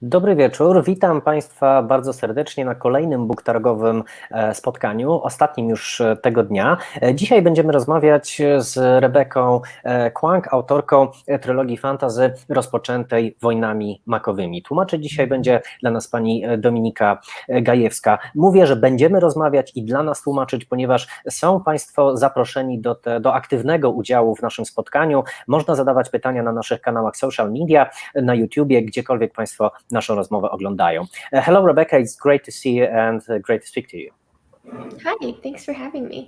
Dobry wieczór, witam Państwa bardzo serdecznie na kolejnym BookTargowym spotkaniu, ostatnim już tego dnia. Dzisiaj będziemy rozmawiać z Rebeką Kuang, autorką trylogii fantasy rozpoczętej Wojnami makowymi. Tłumaczyć dzisiaj będzie dla nas pani Dominika Gajewska. Mówię, że będziemy rozmawiać i dla nas tłumaczyć, ponieważ są Państwo zaproszeni do aktywnego udziału w naszym spotkaniu. Można zadawać pytania na naszych kanałach social media, na YouTubie, gdziekolwiek Państwo naszą rozmowę oglądają. Hello Rebecca, it's great to see you and great to speak to you. Hi, thanks for having me.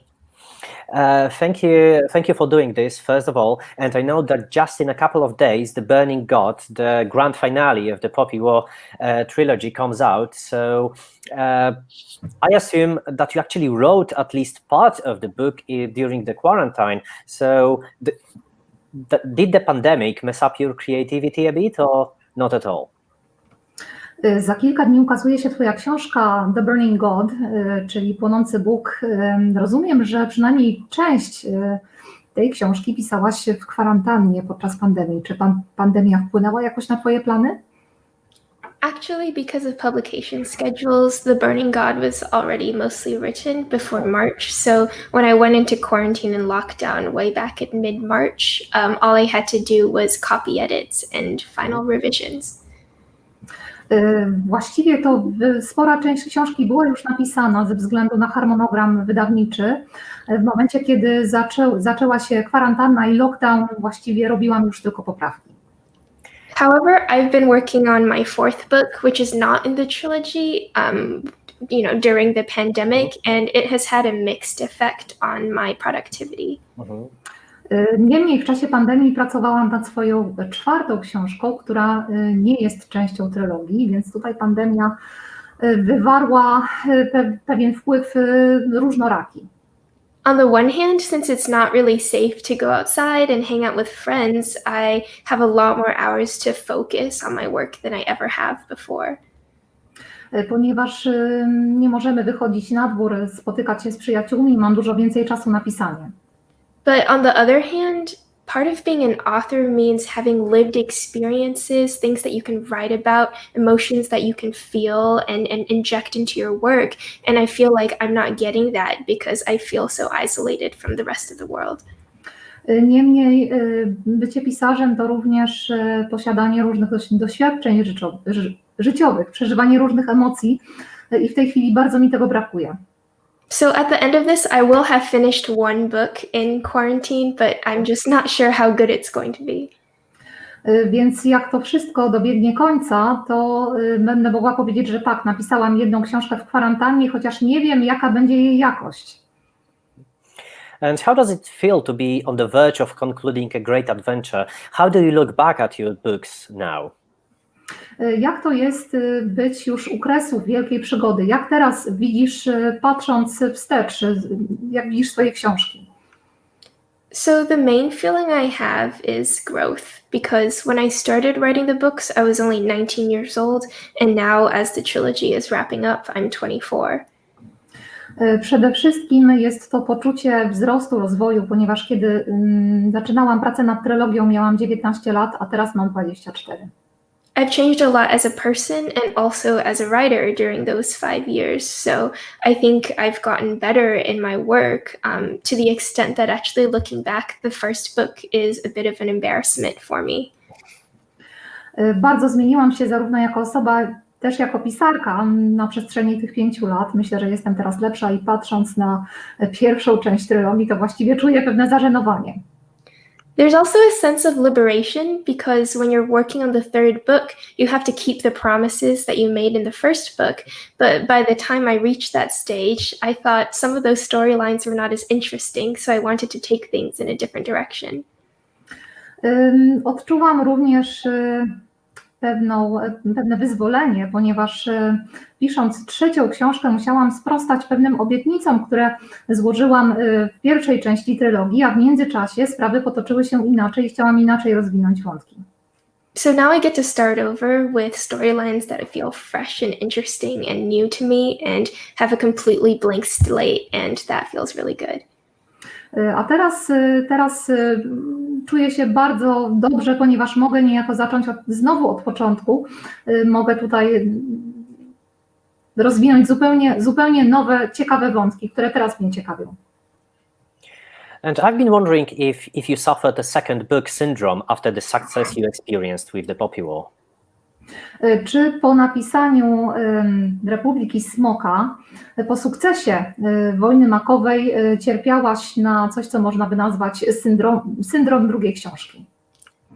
Thank you for doing this, first of all, and I know that just in a couple of days the Burning God, the grand finale of the Poppy War trilogy comes out, so I assume that you actually wrote at least part of the book during the quarantine, so did the pandemic mess up your creativity a bit or not at all? Za kilka dni ukazuje się Twoja książka The Burning God, czyli Płonący Bóg. Rozumiem, że przynajmniej część tej książki pisałaś w kwarantannie podczas pandemii. Czy pandemia wpłynęła jakoś na Twoje plany? Actually, because of publication schedules, The Burning God was already mostly written before March. So when I went into quarantine and lockdown way back in mid-March, all I had to do was copy edits and final revisions. Właściwie to spora część książki była już napisana ze względu na harmonogram wydawniczy. W momencie, kiedy zaczęła się kwarantanna i lockdown, właściwie robiłam już tylko poprawki. However, I've been working on my fourth book, which is not in the trilogy, during the pandemic, and it has had a mixed effect on my productivity. Niemniej w czasie pandemii pracowałam nad swoją czwartą książką, która nie jest częścią trylogii, więc tutaj pandemia wywarła pewien wpływ różnoraki. On the one hand, since it's not really safe to go outside and hang out with friends, I have a lot more hours to focus on my work than I ever have before. Ponieważ nie możemy wychodzić na dwór, spotykać się z przyjaciółmi, mam dużo więcej czasu na pisanie. But on the other hand, part of being an author means having lived experiences, things that you can write about, emotions that you can feel and inject into your work. And I feel like I'm not getting that because I feel so isolated from the rest of the world. Niemniej bycie pisarzem to również posiadanie różnych doświadczeń życiowych, przeżywanie różnych emocji i w tej chwili bardzo mi tego brakuje. So at the end of this, I will have finished one book in quarantine, but I'm just not sure how good it's going to be. Więc jak to wszystko dobiegnie końca, to będę mogła powiedzieć, że tak, napisałam jedną książkę w kwarantannie, chociaż nie wiem, jaka będzie jej jakość. And how does it feel to be on the verge of concluding a great adventure? How do you look back at your books now? Jak to jest być już u kresu wielkiej przygody? Jak teraz widzisz, patrząc wstecz, jak widzisz swoje książki? So the main feeling I have is growth, because when I started writing the books, I was only 19 years old, and now as the trilogy is wrapping up, I'm 24. Przede wszystkim jest to poczucie wzrostu, rozwoju, ponieważ kiedy zaczynałam pracę nad trylogią, miałam 19 lat, a teraz mam 24. I've changed a lot as a person and also as a writer during those 5 years. So I think I've gotten better in my work to the extent that actually looking back, the first book is a bit of an embarrassment for me. Bardzo zmieniłam się zarówno jako osoba, też jako pisarka na przestrzeni tych 5 lat. Myślę, że jestem teraz lepsza i patrząc na pierwszą część trylogii, to właściwie czuję pewne zażenowanie. There's also a sense of liberation because when you're working on the third book, you have to keep the promises that you made in the first book. But by the time I reached that stage, I thought some of those storylines were not as interesting, so I wanted to take things in a different direction. Odczuwam również pewne wyzwolenie, ponieważ pisząc trzecią książkę musiałam sprostać pewnym obietnicom, które złożyłam w pierwszej części trylogii, a w międzyczasie sprawy potoczyły się inaczej i chciałam inaczej rozwinąć wątki. So now I get to start over with storylines that feel fresh and interesting and new to me and have a completely blank slate, and that feels really good. A teraz czuję się bardzo dobrze, ponieważ mogę niejako zacząć znowu od początku. Mogę tutaj rozwinąć zupełnie nowe, ciekawe wątki, które teraz mnie ciekawią. And I've been wondering if you suffered a second book syndrome after the success you experienced with the Poppy War. Czy po napisaniu Republiki Smoka, po sukcesie Wojny makowej cierpiałaś na coś, co można by nazwać syndrom drugiej książki?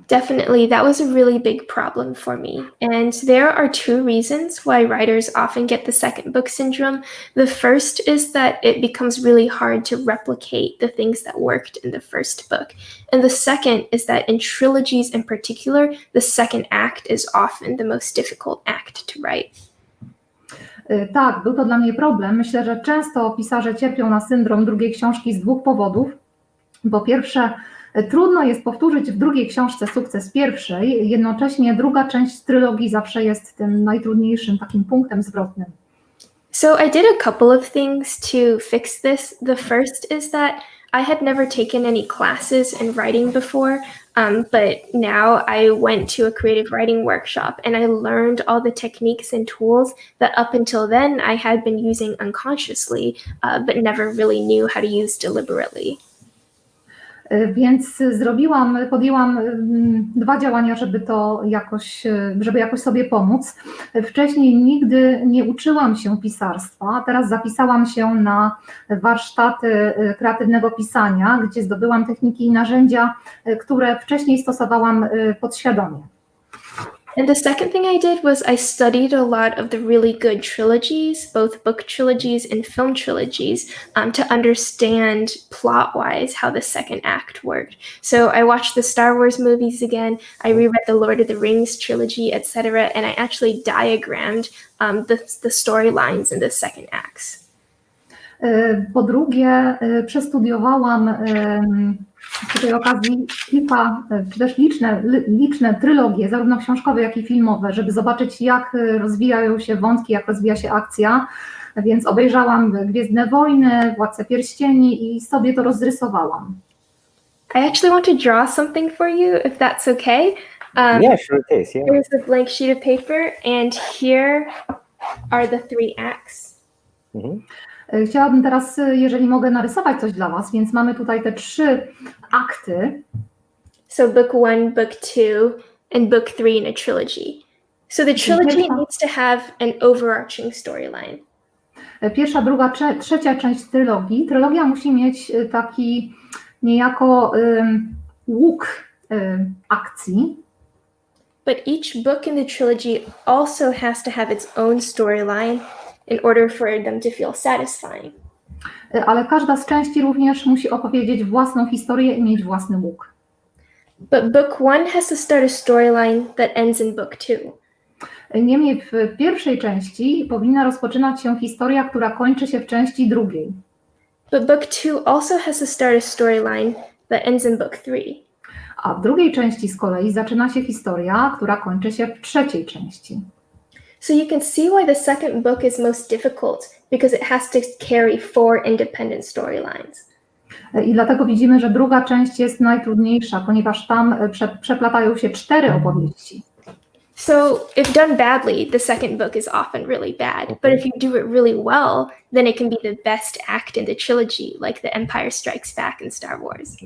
Definitely, that was a really big problem for me. And there are two reasons why writers often get the second book syndrome. The first is that it becomes really hard to replicate the things that worked in the first book. And the second is that in trilogies in particular, the second act is often the most difficult act to write. Tak, był to dla mnie problem. Myślę, że często pisarze cierpią na syndrom drugiej książki z dwóch powodów. Po pierwsze, trudno jest powtórzyć w drugiej książce sukces pierwszej, jednocześnie druga część trylogii zawsze jest tym najtrudniejszym takim punktem zwrotnym. So I did a couple of things to fix this. The first is that I had never taken any classes in writing before, but now I went to a creative writing workshop and I learned all the techniques and tools that up until then I had been using unconsciously, but never really knew how to use deliberately. Więc podjęłam dwa działania, żeby jakoś sobie pomóc. Wcześniej nigdy nie uczyłam się pisarstwa, teraz zapisałam się na warsztaty kreatywnego pisania, gdzie zdobyłam techniki i narzędzia, które wcześniej stosowałam podświadomie. And the second thing I did was I studied a lot of the really good trilogies, both book trilogies and film trilogies, to understand plot-wise how the second act worked. So I watched the Star Wars movies again, I reread the Lord of the Rings trilogy, etc., and I actually diagrammed the storylines in the second acts. Po drugie, przestudiowałam przy tej okazji kilka, czy też liczne trylogie, zarówno książkowe, jak i filmowe, żeby zobaczyć, jak rozwijają się wątki, jak rozwija się akcja, więc obejrzałam Gwiezdne Wojny, Władcę Pierścieni i sobie to rozrysowałam. I actually want to draw something for you, if that's okay. Yeah, sure it is. Yeah. Here's a blank sheet of paper, and here are the three acts. Mhm. Chciałabym teraz, jeżeli mogę, narysować coś dla Was, więc mamy tutaj te 3 akty. So book 1, book 2, and book 3 in a trilogy. So the trilogy needs to have an overarching storyline. Pierwsza, druga, trzecia część trylogii. Trylogia musi mieć taki niejako łuk akcji. But each book in the trilogy also has to have its own storyline in order for them to feel satisfying. Ale każda z części również musi opowiedzieć własną historię i mieć własny łuk. But book 1 has to start a storyline that ends in book 2. Niemniej w pierwszej części powinna rozpoczynać się historia, która kończy się w części drugiej. But book 2 also has to start a storyline that ends in book 3. A w drugiej części z kolei zaczyna się historia, która kończy się w trzeciej części. So you can see why the second book is most difficult, because it has to carry 4 independent storylines. I dlatego widzimy, że druga część jest najtrudniejsza, ponieważ tam przeplatają się 4 opowieści. So if done badly, the second book is often really bad. But if you do it really well, then it can be the best act in the trilogy, like The Empire Strikes Back in Star Wars.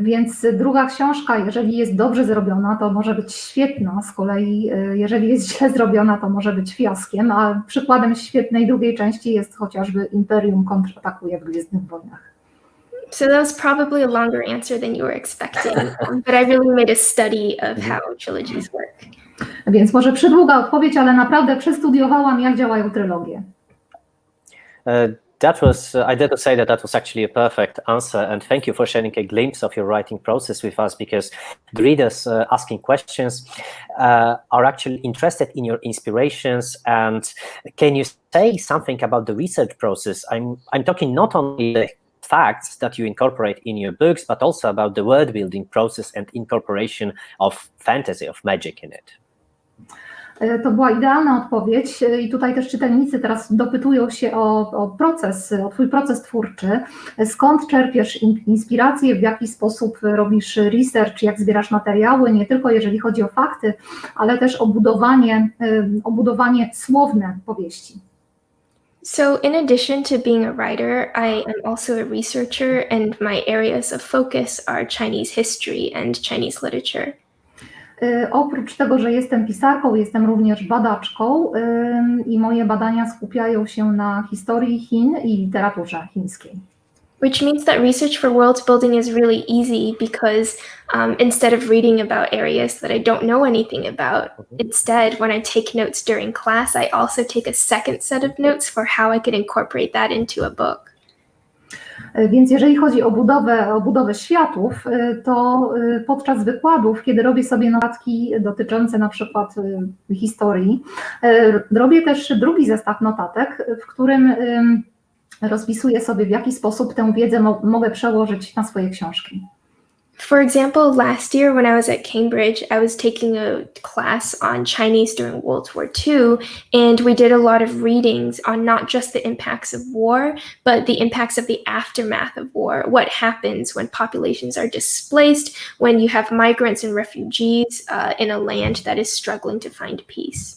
Więc druga książka, jeżeli jest dobrze zrobiona, to może być świetna, z kolei jeżeli jest źle zrobiona, to może być fiaskiem, a przykładem świetnej drugiej części jest chociażby Imperium kontratakuje w Gwiezdnych Wojnach. So that was probably a longer answer than you were expecting, but I really made a study of how trilogies work. Więc może przydługa odpowiedź, ale naprawdę przestudiowałam, jak działają trylogie. I dare to say that was actually a perfect answer, and thank you for sharing a glimpse of your writing process with us, because the readers asking questions are actually interested in your inspirations. And can you say something about the research process? I'm talking not only the facts that you incorporate in your books, but also about the world building process and incorporation of fantasy, of magic in it. To była idealna odpowiedź i tutaj też czytelnicy teraz dopytują się o proces, o twój proces twórczy. Skąd czerpiesz inspirację, w jaki sposób robisz research, jak zbierasz materiały, nie tylko jeżeli chodzi o fakty, ale też o budowanie słowne powieści. So, in addition to being a writer, I am also a researcher, and my areas of focus are Chinese history and Chinese literature. Oprócz tego, że jestem pisarką, jestem również badaczką i moje badania skupiają się na historii Chin i literaturze chińskiej. Which means that research for world building is really easy because instead of reading about areas that I don't know anything about, instead, when I take notes during class, I also take a second set of notes for how I could incorporate that into a book. Więc jeżeli chodzi o budowę światów, to podczas wykładów, kiedy robię sobie notatki dotyczące na przykład historii, robię też drugi zestaw notatek, w którym rozpisuję sobie, w jaki sposób tę wiedzę mogę przełożyć na swoje książki. For example, last year when I was at Cambridge, I was taking a class on Chinese during World War II, and we did a lot of readings on not just the impacts of war, but the impacts of the aftermath of war. What happens when populations are displaced, when you have migrants and refugees in a land that is struggling to find peace.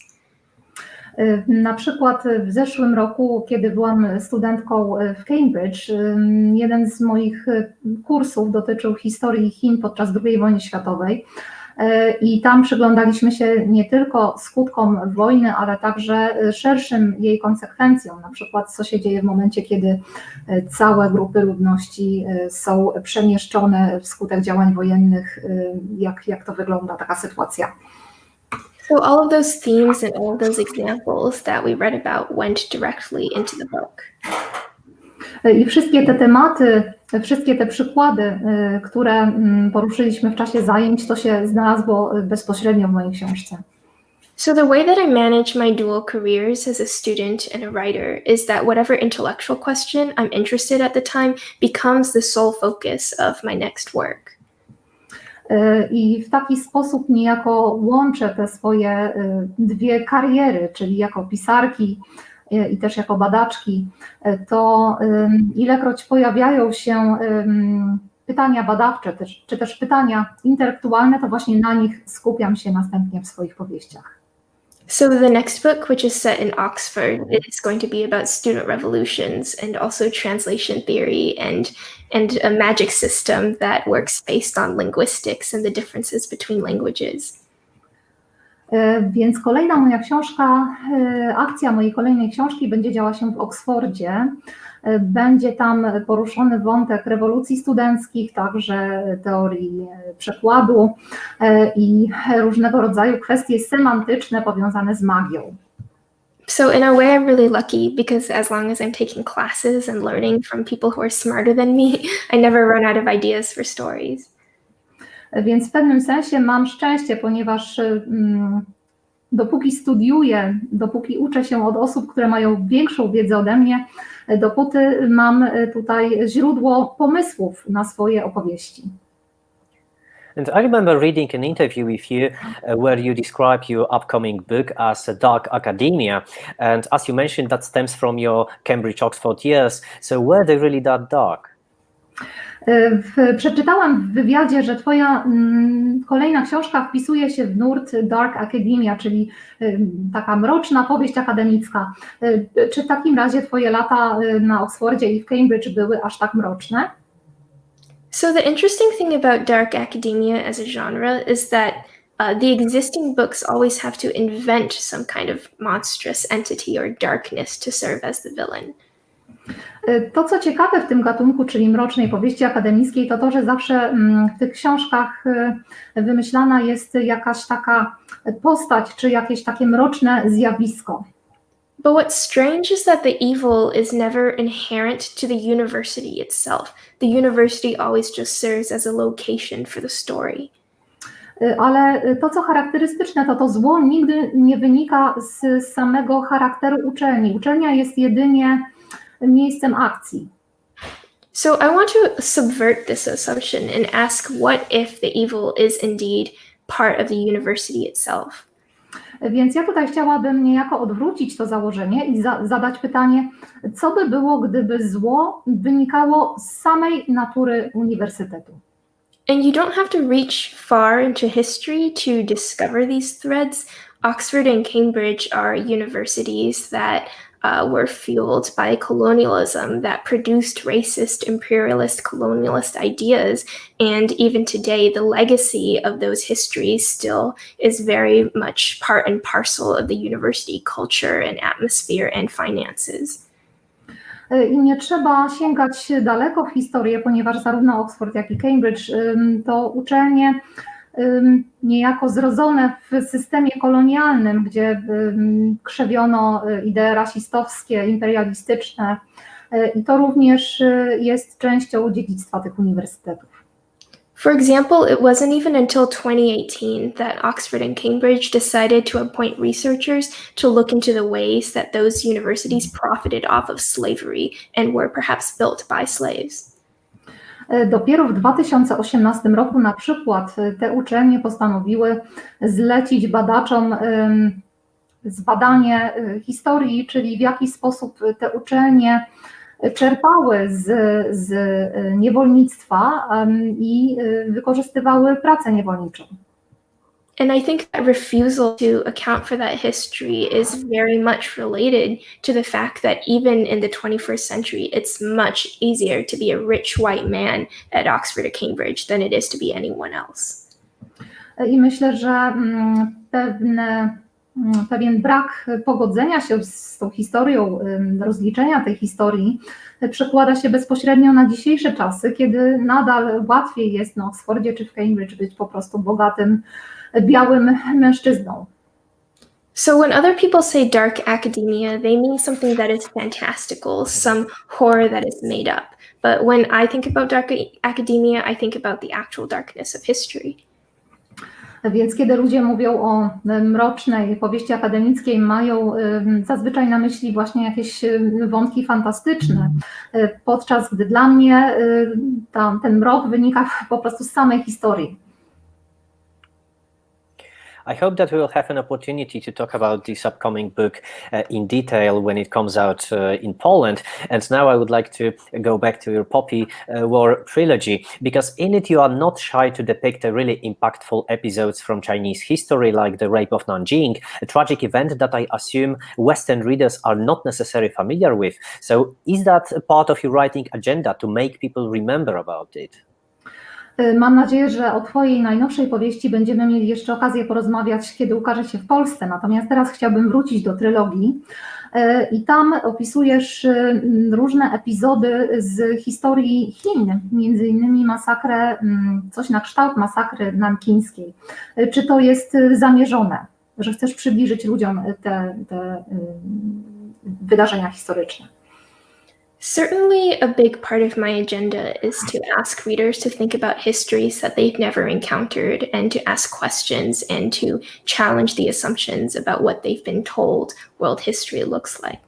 Na przykład w zeszłym roku, kiedy byłam studentką w Cambridge, jeden z moich kursów dotyczył historii Chin podczas II wojny światowej i tam przyglądaliśmy się nie tylko skutkom wojny, ale także szerszym jej konsekwencjom, na przykład co się dzieje w momencie, kiedy całe grupy ludności są przemieszczone wskutek działań wojennych, jak to wygląda taka sytuacja. So all of those themes and all of those examples that we read about went directly into the book. I wszystkie te tematy, wszystkie te przykłady, które poruszyliśmy w czasie zajęć, to się znalazło bezpośrednio w mojej książce. So the way that I manage my dual careers as a student and a writer is that whatever intellectual question I'm interested at the time becomes the sole focus of my next work. I w taki sposób niejako łączę te swoje dwie kariery, czyli jako pisarki i też jako badaczki, to ilekroć pojawiają się pytania badawcze, czy też pytania intelektualne, to właśnie na nich skupiam się następnie w swoich powieściach. So the next book, which is set in Oxford, is going to be about student revolutions and also translation theory and a magic system that works based on linguistics and the differences between languages. Więc kolejna moja książka, akcja mojej kolejnej książki będzie działa się w Oksfordzie. Będzie tam poruszony wątek rewolucji studenckich, także teorii przekładu i różnego rodzaju kwestie semantyczne powiązane z magią. So in a way I'm really lucky because as long as I'm taking classes and learning from people who are smarter than me, I never run out of ideas for stories. Więc w pewnym sensie mam szczęście, ponieważ dopóki studiuję, dopóki uczę się od osób, które mają większą wiedzę ode mnie, dopóty mam tutaj źródło pomysłów na swoje opowieści. And I remember reading an interview with you where you describe your upcoming book as a dark academia. And as you mentioned, that stems from your Cambridge-Oxford years. So were they really that dark? Przeczytałam w wywiadzie, że twoja kolejna książka wpisuje się w nurt Dark Academia, czyli taka mroczna powieść akademicka. Czy w takim razie twoje lata na Oxfordzie i w Cambridge były aż tak mroczne? So the interesting thing about dark academia as a genre is that the existing books always have to invent some kind of monstrous entity or darkness to serve as the villain. To, co ciekawe w tym gatunku, czyli mrocznej powieści akademickiej, to to, że zawsze w tych książkach wymyślana jest jakaś taka postać, czy jakieś takie mroczne zjawisko. But what's strange is that the evil is never inherent to the university itself. The university always just serves as a location for the story. Ale to, co charakterystyczne, to zło nigdy nie wynika z samego charakteru uczelni. Uczelnia jest jedynie miejscem akcji. So I want to subvert this assumption and ask what if the evil is indeed part of the university itself? Więc ja tutaj chciałabym niejako odwrócić to założenie i zadać pytanie, co by było, gdyby zło wynikało z samej natury uniwersytetu? And you don't have to reach far into history to discover these threads. Oxford and Cambridge are universities that were fueled by colonialism, that produced racist, imperialist, colonialist ideas. And even today, the legacy of those histories still is very much part and parcel of the university culture and atmosphere and finances. I nie trzeba sięgać daleko w historię, ponieważ zarówno Oxford, jak i Cambridge to uczelnie niejako zrodzone w systemie kolonialnym, gdzie krzewiono idee rasistowskie, imperialistyczne i to również jest częścią dziedzictwa tych uniwersytetów. For example, it wasn't even until 2018 that Oxford and Cambridge decided to appoint researchers to look into the ways that those universities profited off of slavery and were perhaps built by slaves. Dopiero w 2018 roku na przykład te uczelnie postanowiły zlecić badaczom zbadanie historii, czyli w jaki sposób te uczelnie czerpały z niewolnictwa i wykorzystywały pracę niewolniczą. And I think that refusal to account for that history is very much related to the fact that even in the 21st century, it's much easier to be a rich white man at Oxford or Cambridge than it is to be anyone else. I myślę, że pewien brak pogodzenia się z tą historią, rozliczenia tej historii przekłada się bezpośrednio na dzisiejsze czasy, kiedy nadal łatwiej jest na Oxfordzie czy w Cambridge być po prostu bogatym, białym mężczyzną. So when other people say dark academia, they mean something that is fantastical, some horror that is made up. But when I think about dark academia, I think about the actual darkness of history. Więc kiedy ludzie mówią o mrocznej powieści akademickiej, mają zazwyczaj na myśli właśnie jakieś wątki fantastyczne, podczas gdy dla mnie ten mrok wynika po prostu z samej historii. I hope that we will have an opportunity to talk about this upcoming book in detail when it comes out in Poland. And now I would like to go back to your Poppy War trilogy, because in it you are not shy to depict a really impactful episodes from Chinese history, like the rape of Nanjing, a tragic event that I assume Western readers are not necessarily familiar with. So is that a part of your writing agenda, to make people remember about it? Mam nadzieję, że o Twojej najnowszej powieści będziemy mieli jeszcze okazję porozmawiać, kiedy ukaże się w Polsce. Natomiast teraz chciałbym wrócić do trylogii i tam opisujesz różne epizody z historii Chin, między innymi masakrę, coś na kształt masakry nankińskiej. Czy to jest zamierzone, że chcesz przybliżyć ludziom te wydarzenia historyczne? Certainly a big part of my agenda is to ask readers to think about histories that they've never encountered and to ask questions and to challenge the assumptions about what they've been told world history looks like.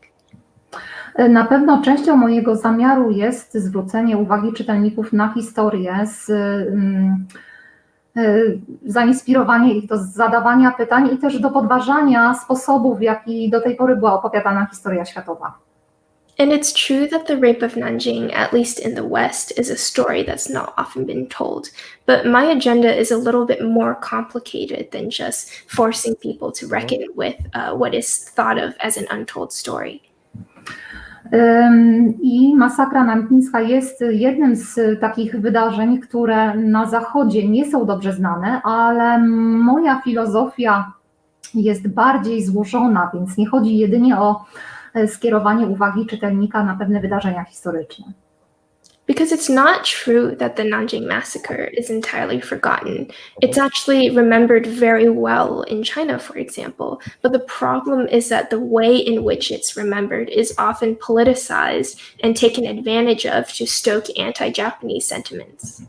Na pewno częścią mojego zamiaru jest zwrócenie uwagi czytelników na historię, zainspirowanie ich do zadawania pytań i też do podważania sposobów, w jaki do tej pory była opowiadana historia światowa. And it's true that the rape of Nanjing, at least in the West, is a story that's not often been told. But my agenda is a little bit more complicated than just forcing people to reckon with what is thought of as an untold story. I masakra nankińska jest jednym z takich wydarzeń, które na Zachodzie nie są dobrze znane, ale moja filozofia jest bardziej złożona, więc nie chodzi jedynie o skierowanie uwagi czytelnika na pewne wydarzenia historyczne. Because it's not true that the Nanjing massacre is entirely forgotten. It's actually remembered very well in China, for example. But the problem is that the way in which it's remembered is often politicized and taken advantage of to stoke anti-Japanese sentiments.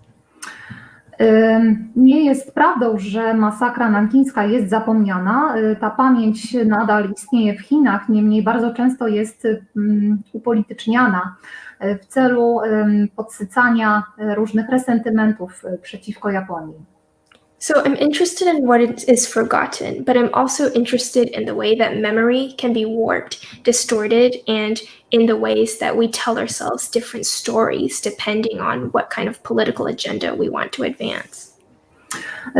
Nie jest prawdą, że masakra nankińska jest zapomniana. Ta pamięć nadal istnieje w Chinach, niemniej bardzo często jest upolityczniana w celu podsycania różnych resentymentów przeciwko Japonii. So I'm interested in what is forgotten, but I'm also interested in the way that memory can be warped, distorted, and in the ways that we tell ourselves different stories depending on what kind of political agenda we want to advance.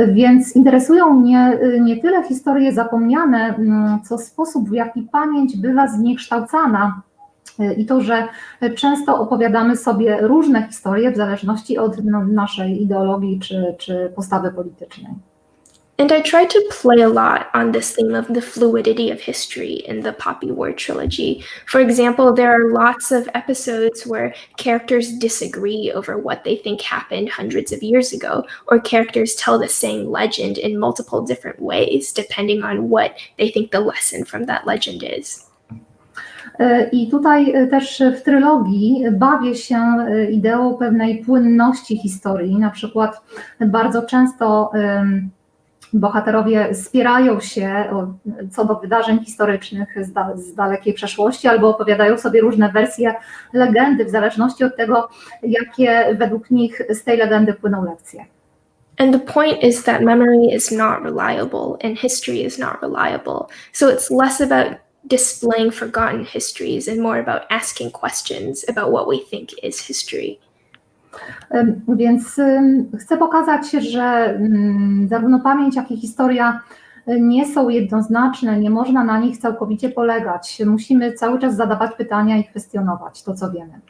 Więc interesują mnie nie tyle historie zapomniane, co sposób, w jaki pamięć bywa zniekształcana i to, że często opowiadamy sobie różne historie w zależności od naszej ideologii czy postawy politycznej. And I try to play a lot on this theme of the fluidity of history in the Poppy War trilogy. For example, there are lots of episodes where characters disagree over what they think happened hundreds of years ago, or characters tell the same legend in multiple different ways, depending on what they think the lesson from that legend is. I tutaj też w trylogii bawię się ideą pewnej płynności historii. Na przykład bardzo często bohaterowie spierają się co do wydarzeń historycznych z dalekiej przeszłości albo opowiadają sobie różne wersje legendy w zależności od tego, jakie według nich z tej legendy płyną lekcje. And the point is that memory is not reliable and history is not reliable. So it's less about displaying forgotten histories and more about asking questions about what we think is history. Więc chcę pokazać, że zarówno pamięć, jak i historia nie są jednoznaczne, nie można na nich całkowicie polegać. Musimy cały czas zadawać pytania i kwestionować to, co wiemy.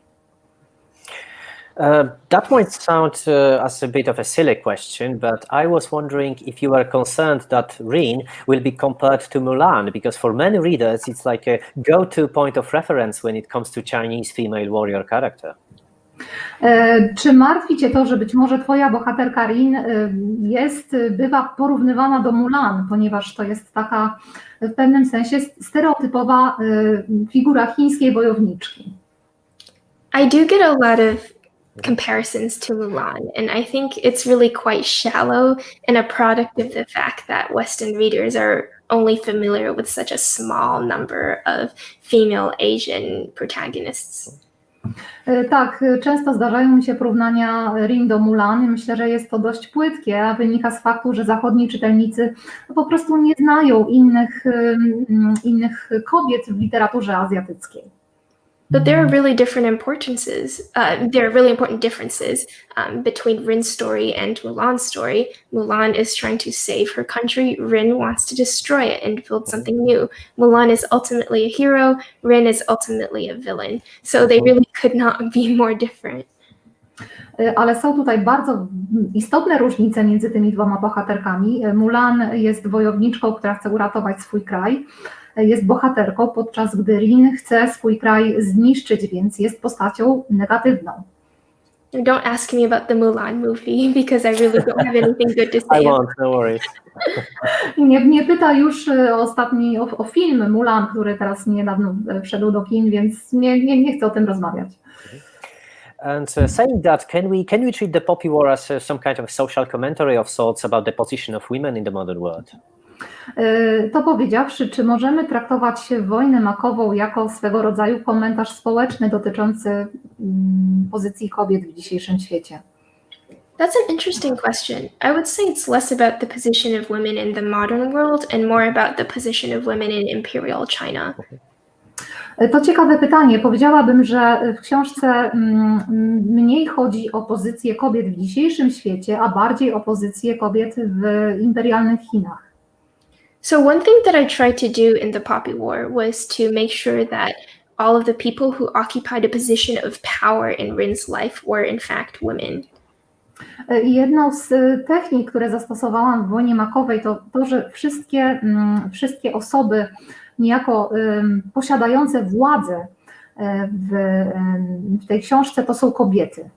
That might sound as a bit of a silly question, but I was wondering if you are concerned that Rin will be compared to Mulan, because for many readers it's like a go-to point of reference when it comes to Chinese female warrior character. Czy martwi Cię to, że być może Twoja bohaterka Rin bywa porównywana do Mulan, ponieważ to jest taka w pewnym sensie stereotypowa figura chińskiej wojowniczki? I do get a lot of comparisons to Mulan, and I think it's really quite shallow and a product of the fact that Western readers are only familiar with such a small number of female Asian protagonists. Tak, często zdarzają mi się porównania Rin do Mulan i myślę, że jest to dość płytkie, a wynika z faktu, że zachodni czytelnicy po prostu nie znają innych kobiet w literaturze azjatyckiej. But there are really really important differences between Rin's story and Mulan's story. Mulan is trying to save her country. Rin wants to destroy it and build something new. Mulan is ultimately a hero. Rin is ultimately a villain. So they really could not be more different. Ale są tutaj bardzo istotne różnice między tymi dwoma bohaterkami. Mulan jest wojowniczką, która chce uratować swój kraj. Jest bohaterką, podczas gdy Rin chce swój kraj zniszczyć, więc jest postacią negatywną. Don't ask me about the Mulan movie because I really don't have anything good to say. I won't, no worries. Nie pyta już o film Mulan, który teraz niedawno wszedł do kin, więc nie chcę o tym rozmawiać. And saying that, can we treat the Poppy War as some kind of social commentary of sorts about the position of women in the modern world? To powiedziawszy, czy możemy traktować wojnę makową jako swego rodzaju komentarz społeczny dotyczący pozycji kobiet w dzisiejszym świecie? That's an interesting question. I would say it's less about the position of women in the modern world and more about the position of women in imperial China. To ciekawe pytanie. Powiedziałabym, że w książce mniej chodzi o pozycję kobiet w dzisiejszym świecie, a bardziej o pozycję kobiet w imperialnych Chinach. So one thing that I tried to do in the Poppy War was to make sure that all of the people who occupied a position of power in Rin's life were in fact women. Jedną z technik, które zastosowałam w Wojnie Makowej, to że wszystkie osoby niejako posiadające władzę w tej książce to są kobiety.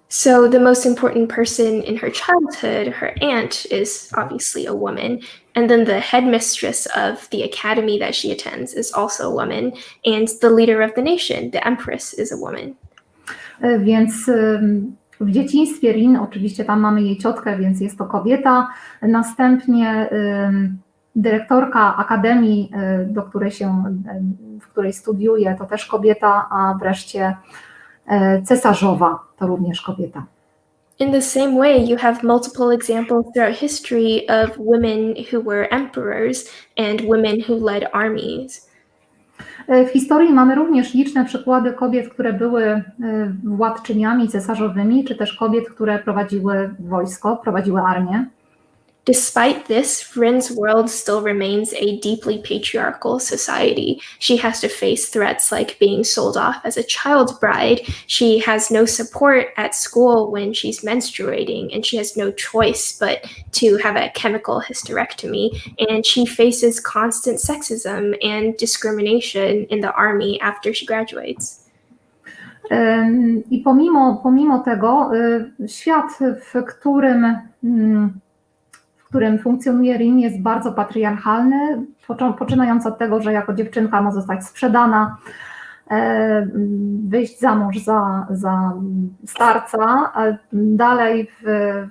So the most important person in her childhood, her aunt, is obviously a woman, and then the headmistress of the academy that she attends is also a woman, and the leader of the nation, the empress, is a woman. Więc W dzieciństwie Rin, oczywiście tam mamy jej ciotkę, więc jest to kobieta. Następnie dyrektorka akademii, w której studiuje, to też kobieta, a wreszcie cesarzowa to również kobieta. In the same way, you have multiple examples throughout history of women who were emperors and women who led armies. W historii mamy również liczne przykłady kobiet, które były władczyniami cesarzowymi, czy też kobiet, które prowadziły wojsko, prowadziły armię. Despite this, Rin's world still remains a deeply patriarchal society. She has to face threats like being sold off as a child bride. She has no support at school when she's menstruating, and she has no choice but to have a chemical hysterectomy. And she faces constant sexism and discrimination in the army after she graduates. I pomimo tego świat, w którym funkcjonuje Rin, jest bardzo patriarchalny, poczynając od tego, że jako dziewczynka może zostać sprzedana, wyjść za mąż za starca, a dalej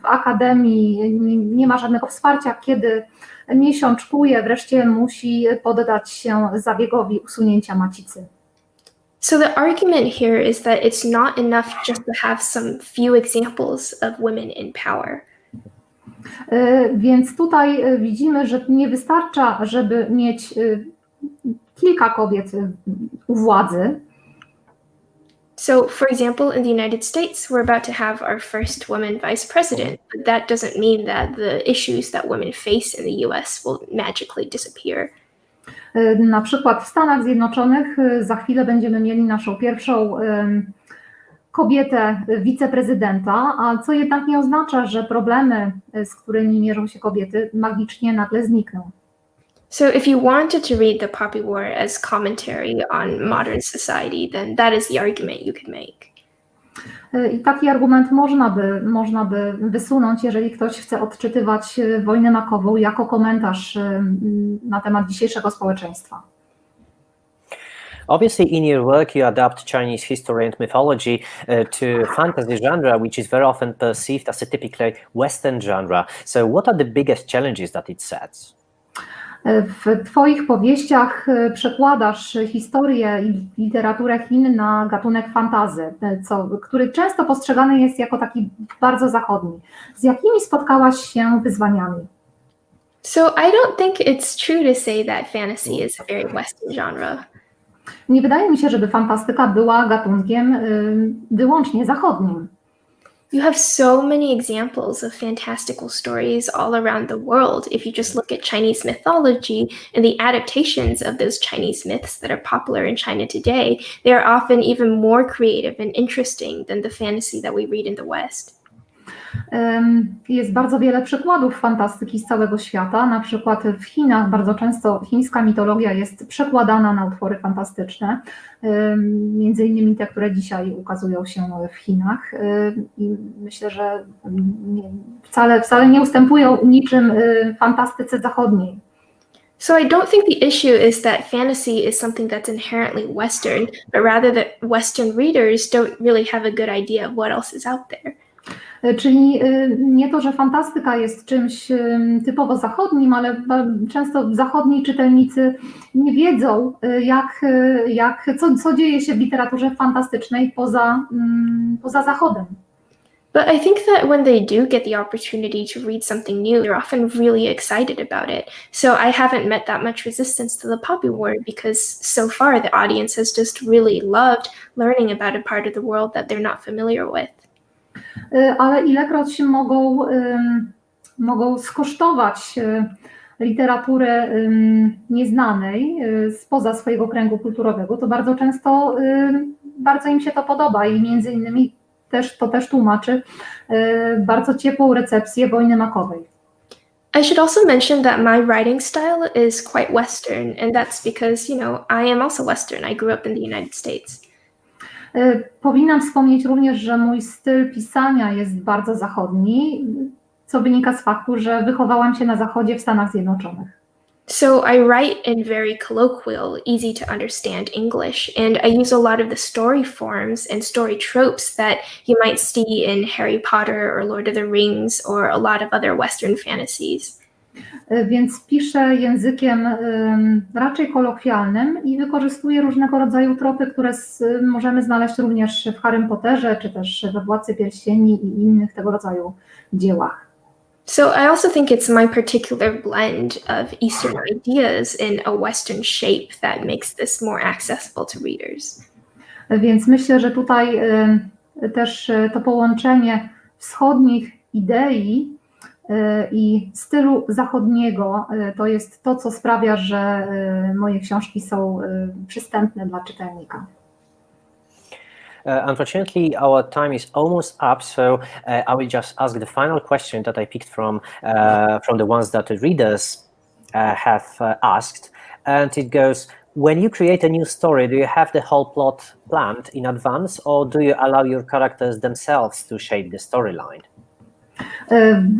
w akademii nie ma żadnego wsparcia, kiedy miesiączkuje, wreszcie musi poddać się zabiegowi usunięcia macicy. So the argument here is that it's not enough just to have some few examples of women in power. Więc tutaj widzimy, że nie wystarcza, żeby mieć kilka kobiet u władzy. So, for example, in the United States, we're about to have our first woman vice president, but that doesn't mean that the issues that women face in the US will magically disappear. Na przykład w Stanach Zjednoczonych za chwilę będziemy mieli naszą pierwszą kobietę wiceprezydenta, a co jednak nie oznacza, że problemy, z którymi mierzą się kobiety, magicznie nagle znikną. So if you wanted to read the Poppy War as commentary on modern society, then that is the argument you could make. I taki argument można by wysunąć, jeżeli ktoś chce odczytywać Wojnę makową jako komentarz na temat dzisiejszego społeczeństwa. Obviously, in your work, you adapt Chinese history and mythology to fantasy genre, which is very often perceived as a typically Western genre. So, what are the biggest challenges that it sets? W Twoich powieściach przekładasz historię i literaturę Chin na gatunek fantasy, który często postrzegany jest jako taki bardzo zachodni. Z jakimi spotkałaś się wyzwaniami? So I don't think it's true to say that fantasy is a very Western genre. Nie wydaje mi się, żeby fantastyka była gatunkiem wyłącznie zachodnim. You have so many examples of fantastical stories all around the world. If you just look at Chinese mythology and the adaptations of those Chinese myths that are popular in China today, they are often even more creative and interesting than the fantasy that we read in the West. Jest bardzo wiele przykładów fantastyki z całego świata. Na przykład w Chinach bardzo często chińska mitologia jest przekładana na utwory fantastyczne, między innymi te, które dzisiaj ukazują się w Chinach. I myślę, że wcale nie ustępują niczym fantastyce zachodniej. So I don't think the issue is that fantasy is something that's inherently Western, but rather that Western readers don't really have a good idea of what else is out there. Czyli nie to, że fantastyka jest czymś typowo zachodnim, ale często zachodni czytelnicy nie wiedzą, co dzieje się w literaturze fantastycznej poza Zachodem. But I think that when they do get the opportunity to read something new, they're often really excited about it. So I haven't met that much resistance to the Poppy War because so far the audience has just really loved learning about a part of the world that they're not familiar with. Ale ilekroć mogą skosztować literatury nieznanej spoza swojego kręgu kulturowego, to bardzo często bardzo im się to podoba i między innymi to też tłumaczy bardzo ciepłą recepcję Wojny makowej. I should also mention that my writing style is quite Western, and that's because, I am also Western. I grew up in the United States. Powinnam wspomnieć również, że mój styl pisania jest bardzo zachodni, co wynika z faktu, że wychowałam się na Zachodzie w Stanach Zjednoczonych. So I write in very colloquial, easy to understand English, and I use a lot of the story forms and story tropes that you might see in Harry Potter or Lord of the Rings or a lot of other Western fantasies. Więc piszę językiem raczej kolokwialnym i wykorzystuję różnego rodzaju tropy, które możemy znaleźć również w Harrym Potterze, czy też we Władcy Pierścieni i innych tego rodzaju dziełach. So I also think it's my particular blend of Eastern ideas in a Western shape that makes this more accessible to readers. Więc myślę, że tutaj też to połączenie wschodnich idei i stylu zachodniego to jest to, co sprawia, że moje książki są przystępne dla czytelnika. Unfortunately, our time is almost up, so I will just ask the final question that I picked from the ones that the readers have asked, and it goes: when you create a new story, do you have the whole plot planned in advance, or do you allow your characters themselves to shape the storyline?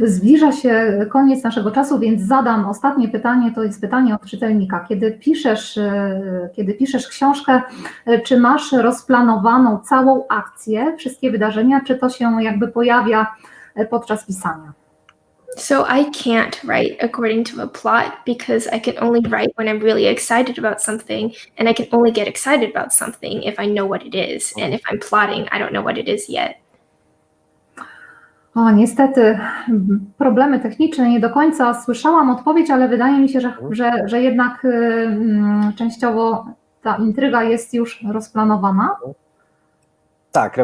Zbliża się koniec naszego czasu, więc zadam ostatnie pytanie, to jest pytanie od czytelnika. Kiedy piszesz książkę, czy masz rozplanowaną całą akcję, wszystkie wydarzenia, czy to się jakby pojawia podczas pisania? So I can't write according to a plot because I can only write when I'm really excited about something, and I can only get excited about something if I know what it is, and if I'm plotting, I don't know what it is yet. O, niestety problemy techniczne, nie do końca słyszałam odpowiedź, ale wydaje mi się, że jednak częściowo ta intryga jest już rozplanowana. Tak,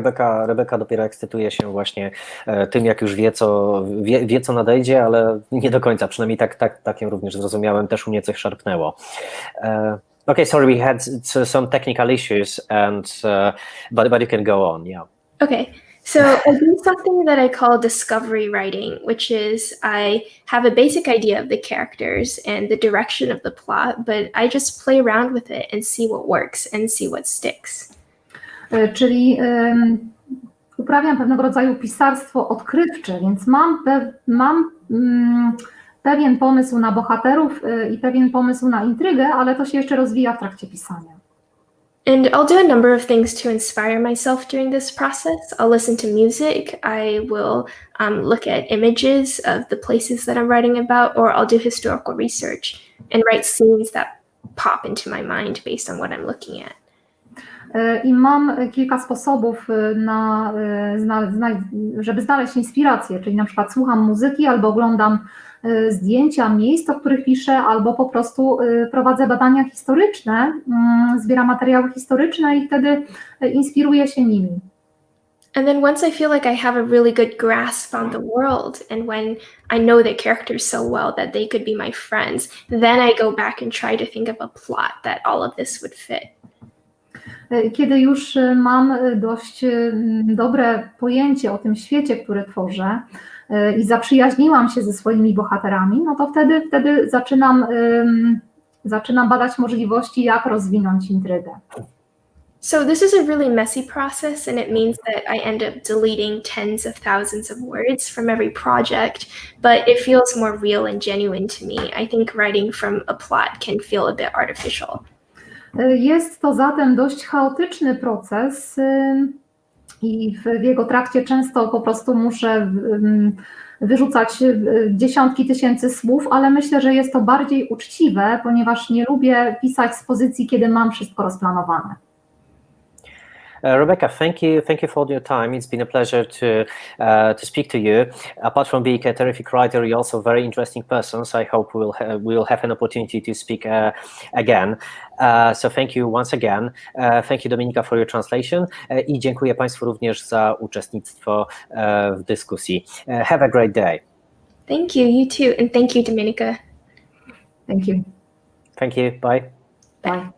Rebeka dopiero ekscytuje się właśnie tym, jak już wie, co nadejdzie, ale nie do końca, przynajmniej tak ją również zrozumiałem, też u mnie coś szarpnęło. Okay, sorry, we had some technical issues, but you can go on, yeah. Okay. So I do something that I call discovery writing, which is I have a basic idea of the characters and the direction of the plot, but I just play around with it and see what works and see what sticks. Czyli uprawiam pewnego rodzaju pisarstwo odkrywcze, więc mam pewien pomysł na bohaterów i pewien pomysł na intrygę, ale to się jeszcze rozwija w trakcie pisania. And I'll do a number of things to inspire myself during this process. I'll listen to music, I will look at images of the places that I'm writing about, or I'll do historical research and write scenes that pop into my mind based on what I'm looking at. I mam kilka sposobów żeby znaleźć inspirację, czyli na przykład słucham muzyki albo oglądam zdjęcia miejsc, o których piszę, albo po prostu prowadzę badania historyczne, zbieram materiały historyczne i wtedy inspiruję się nimi. And then once I feel like I have a really good grasp on the world, and when I know the characters so well that they could be my friends, then I go back and try to think of a plot that all of this would fit. Kiedy już mam dość dobre pojęcie o tym świecie, który tworzę i zaprzyjaźniłam się ze swoimi bohaterami, no to wtedy zaczynam badać możliwości, jak rozwinąć intrygę. So this is a really messy process, and it means that I end up deleting tens of thousands of words from every project, but it feels more real and genuine to me. I think writing from a plot can feel a bit artificial. Jest to zatem dość chaotyczny proces i w jego trakcie często po prostu muszę wyrzucać dziesiątki tysięcy słów, ale myślę, że jest to bardziej uczciwe, ponieważ nie lubię pisać z pozycji, kiedy mam wszystko rozplanowane. Rebecca, thank you for your time. It's been a pleasure to speak to you. Apart from being a terrific writer, you're also a very interesting person. So I hope we'll have an opportunity to speak again. So thank you once again. Thank you, Dominika, for your translation. I dziękuję Państwu również za uczestnictwo w dyskusji. Have a great day. Thank you. You too, and thank you, Dominika. Thank you. Thank you. Bye. Bye.